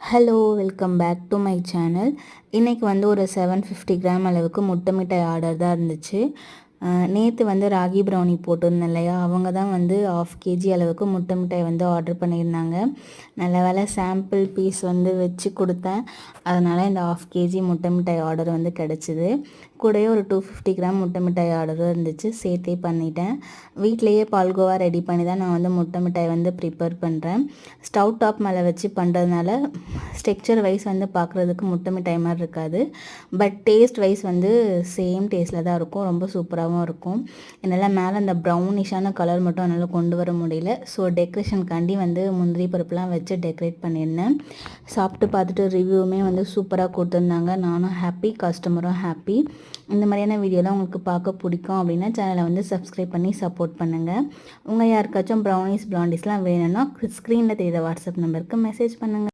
Hello welcome back to my channel. இன்றைக்கி வந்து ஒரு 750 கிராம் அளவுக்கு முட்டை மிட்டாய் ஆர்டர் தான் இருந்துச்சு. நேற்று வந்து ராகி ப்ரௌனி போட்டிருந்தேன் இல்லையா, அவங்க தான் வந்து 1/2 kg அளவுக்கு முட்டை மிட்டாய் வந்து ஆர்டர் பண்ணியிருந்தாங்க. நல்ல வேலை சாம்பிள் பீஸ் வந்து வச்சு கொடுத்தேன். அதனால் இந்த 1/2 kg முட்டை மிட்டாய் ஆர்டர் வந்து கிடச்சிது. கூடவே ஒரு 250 கிராம் முட்டை மிட்டாய் ஆர்டரும் இருந்துச்சு, சேர்த்தே பண்ணிட்டேன். வீட்டிலையே பால்கோவா ரெடி பண்ணி தான் நான் வந்து முட்டை மிட்டாய் வந்து ப்ரிப்பேர் பண்ணுறேன். ஸ்டவ் டாப் மேலே வச்சு பண்ணுறதுனால ஸ்ட்ரக்சர் வைஸ் வந்து பார்க்குறதுக்கு முட்டை மிட்டாய் மாதிரி இருக்காது, பட் டேஸ்ட் வைஸ் வந்து சேம் டேஸ்ட்டில் தான் இருக்கும். ரொம்ப சூப்பராகவும் இருக்கும். என்னால் மேலே அந்த ப்ரௌனிஷான கலர் மட்டும் என்னால் கொண்டு வர முடியல. ஸோ டெக்கரேஷனுக்காண்டி வந்து முந்திரி பருப்புலாம் வச்சு டெக்கரேட் பண்ணியிருந்தேன். சாப்பிட்டு பார்த்துட்டு ரிவ்யூவுமே வந்து சூப்பராக கொடுத்துருந்தாங்க. நானும் ஹாப்பி, கஸ்டமரும் ஹாப்பி. இந்த மாதிரியான வீடியோலாம் உங்களுக்கு பார்க்க பிடிக்கும் அப்படின்னா சேனலை வந்து சப்ஸ்கிரைப் பண்ணி சப்போர்ட் பண்ணுங்கள். உங்கள் யாருக்காச்சும் ப்ரௌனிஸ் பிளாண்டிஸ்லாம் வேணும்னா ஸ்க்ரீனில் தெரியுற வாட்ஸ்அப் நம்பருக்கு மெசேஜ் பண்ணுங்கள்.